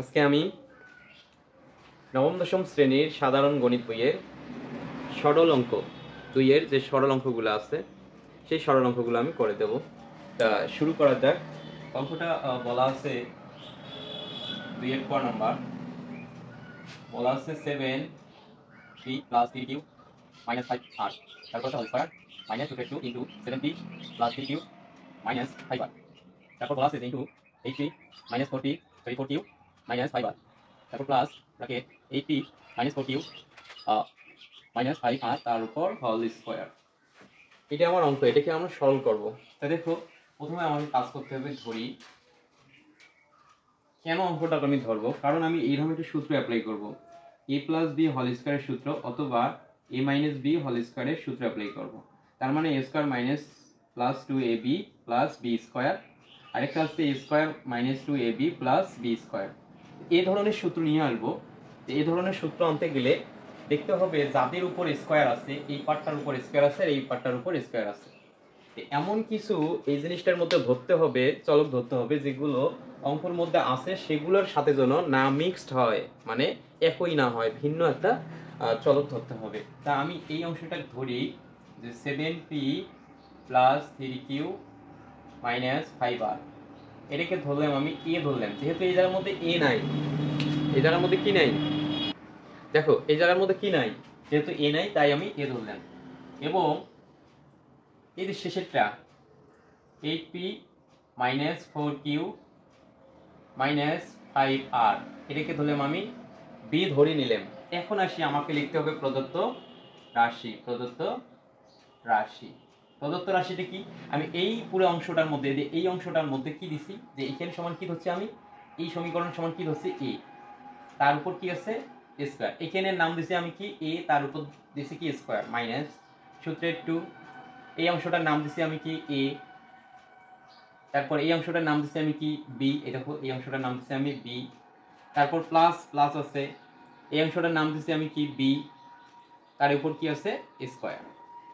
আজকে আমি নবম দশম শ্রেণীর সাধারণ গণিত বইয়ের সরল অঙ্ক দুইয়ের যে সরল অঙ্কগুলো আছে সেই সরল অঙ্কগুলো আমি করে দেব। তা শুরু করা যাক। অঙ্কটা বলা আছে দুইয়ের ক নাম্বার, বলা আছে 7p plus 3q minus 5r, তারপর whole square minus 2 into 7p plus 3q minus 5r, তারপর বলা আছে into 8p minus 4q minus 5r, তারপর plus bracket 8p minus 4q minus 5r তার উপর হোল স্কয়ার। এটা আমার অঙ্ক, এটাকে আমরা সরল করব। তা দেখো, প্রথমে আমাকে কাজ করতে হবে ধরি। কেন অঙ্কটা আমি ধরবো? কারণ আমি এইরকম একটা সূত্র অ্যাপ্লাই করব, a প্লাস বি হোল স্কয়ারের সূত্র অথবা a মাইনাস বি হোল স্কয়ারের সূত্র অ্যাপ্লাই করব। তার মানে a square minus plus 2ab plus B square, আরেকটা হচ্ছে a square minus 2ab plus B square. এই ধরনের সূত্র নিয়ে আসবো। এই ধরনের সূত্র আনতে গেলে দেখতে হবে যাদের উপর স্কয়ার আছে এই পার্টটার উপর স্কয়ার আছে আর এই পার্টটার উপর স্কয়ার আছে। এমন কিছু এই জিনিসটার মধ্যে ধরতে হবে, চলক ধরতে হবে যেগুলো অঙ্কের মধ্যে আছে সেগুলোর সাথে যেন না মিক্সড হয়, মানে একই না হয়, ভিন্ন একটা চলক ধরতে হবে। তা আমি এই অংশটা ধরি যে 7p plus 3q minus 5r, এটাকে ধরলাম আমি এ ধরলাম। যেহেতু এই জায়গার মধ্যে এ নাই, এই জায়গার মধ্যে কি নাই দেখো, এই জায়গার মধ্যে কি নাই, যেহেতু এ নাই তাই আমি এ ধরলাম। এবং এই যে শেষেরটা 8p minus 4q minus 5r, এটাকে ধরলাম আমি বি ধরে নিলাম। এখন আসি, আমাকে লিখতে হবে প্রদত্ত রাশি। প্রদত্ত রাশি, প্রদত্ত রাশিটা কি? আমি এই পুরো অংশটার মধ্যে, এই অংশটার মধ্যে কি দিছি, যে এখানে সমান কি ধরছি আমি, এই সমীকরণ সমান কি ধরছি এ, তার উপর কি আছে স্কয়ার। এখানে নাম দিছি আমি কি এ, তার উপর দিছি কি স্কয়ার মাইনাস সূত্রের 2। এই অংশটার নাম দিছি আমি কি এ, তারপর এই অংশটার নাম দিছি আমি কি বি, এই দেখো এই অংশটার নাম দিছি আমি বি, তারপর প্লাস প্লাস আছে, এই অংশটার নাম দিছি আমি কি বি, তার উপর কি আছে স্কয়ার।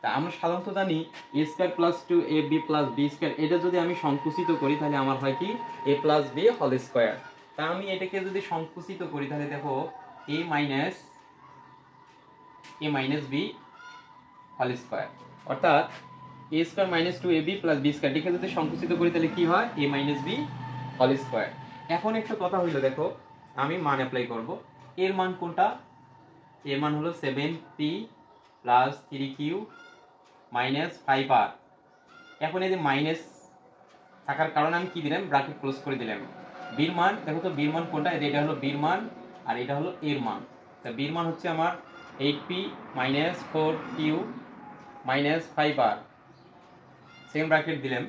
তা আমরা সাধারণত জানি A square plus 2ab plus B square, এটা যদি আমি সংকুচিত করি তাহলে আমার হয় কি a plus B whole square. তা আমি এটাকে যদি সংকুচিত করি তাহলে দেখো a minus B whole square, অর্থাৎ a square minus 2ab plus B square, এটাকে যদি সংকুচিত করি তাহলে কি হয় a minus B whole square. এখন একটা কথা হইলো, দেখো আমি মান অ্যাপ্লাই করব। এর মান কোনটা? এর মান হলো 7p plus 3q minus 5r। এখন এই যে মাইনাস থাকার কারণে আমি কি দিলাম, ব্র্যাকেট ক্লোজ করে দিলাম। বির মান দেখো তো, বির মান কোনটা? এটা হলো বির মান আর এটা হলো এর মান। তা বির মান হচ্ছে আমার 8p minus 4q minus 5r, second bracket দিলাম,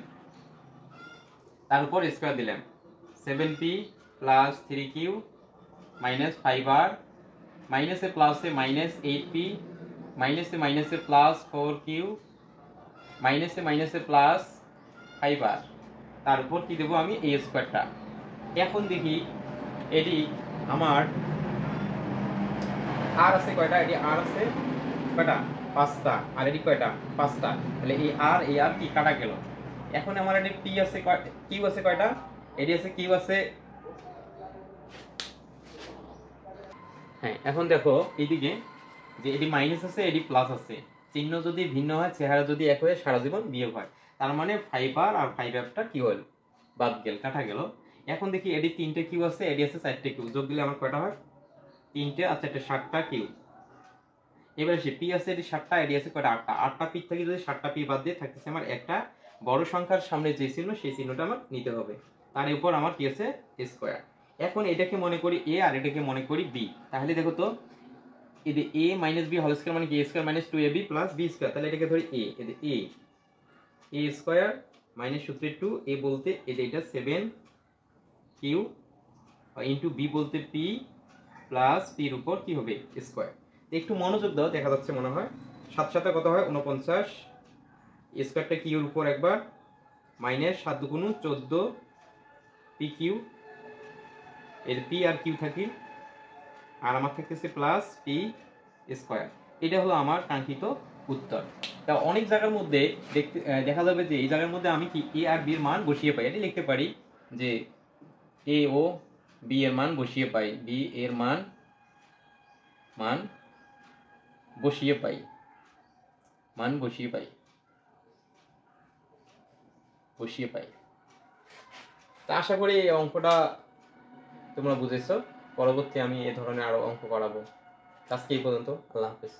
তার উপর স্কয়ার দিলাম। 7p plus 3q minus 5r, মাইনাসে প্লাসে মাইনাস 8p, মাইনাসে মাইনাসে প্লাস 4q, মাইনাসে মাইনাসে প্লাস 5r, তার উপর কি দেবো আমি a স্কয়ারটা। এখন দেখি এটি আমার আর আছে কয়টা, এটি আর আছে কয়টা, পাঁচটা, আর এটি কয়টা, পাঁচটা, তাহলে এই আর কি কাটা গেল। এখন আমার এটি পি আছে, কিউ আছে কয়টা, এটি আছে কিউ আছে, হ্যাঁ। এখন দেখো এইদিকে যে এটি মাইনাস আছে এটি প্লাস আছে, চিহ্ন যদি ভিন্ন হয় চেহারা যদি এক হয়ে সারা জীবন বিয়োগ হয়, তার মানে 5r আর 5fটা কি হল, বাদ গেল, কাটা গেল। এখন দেখি এটি 3টে কিউ আছে, এটি আছে 4টে কিউ, যোগ দিলে আমার কয়টা হয়, 3টে আর 4টে 7টা কিউ। এবার সে পি আছে এটি 7টা, এটি আছে কয়টা, 8টা। 8টা পি থেকে যদি 7টা পি বাদ দিয়ে থাকতেছে আমার একটা বড় সংখ্যার সামনে যে চিহ্ন সেই চিহ্নটা আমার নিতে হবে, তার উপর আমার কি আছে স্কয়ার। এখন এটাকে মনে করি এ আর এটাকে মনে করি বি, তাহলে দেখো তো এটি a minus B whole square মানে কি a square minus 2ab plus B square, তাহলে এটাকে ধরি a, এতে a স্কয়ার মাইনাস সূত্রে 2, a বলতে এটা 7q ইনটু b বলতে p প্লাস p এর উপর কি হবে স্কয়ার। একটু মনোযোগ দাও, দেখা যাচ্ছে মনে হয়। 7 সাথে কত হয় 49, স্কয়ারটা q এর উপর একবার, মাইনাস 7 দুগুণ 14 pq, এর p আর q থাকি, আর আমার থাকতেছে প্লাস পি স্কয়ার। এটা হলো আমার কাঙ্ক্ষিত উত্তর। তা অনেক জায়গার মধ্যে দেখা যাবে যে এই জায়গার মধ্যে আমি কি এ আর বির মান বসিয়ে পাই। এটা লিখতে পারি যে এ ও বি এর মান বসিয়ে পাই, বি এর মান বসিয়ে পাই, বসিয়ে পাই। তা আশা করি এই অঙ্কটা তোমরা বুঝেছো। পরবর্তী আমি এ ধরনের আরো অঙ্ক করাবো। আজকে এই পর্যন্ত। আল্লাহ হাফেজ।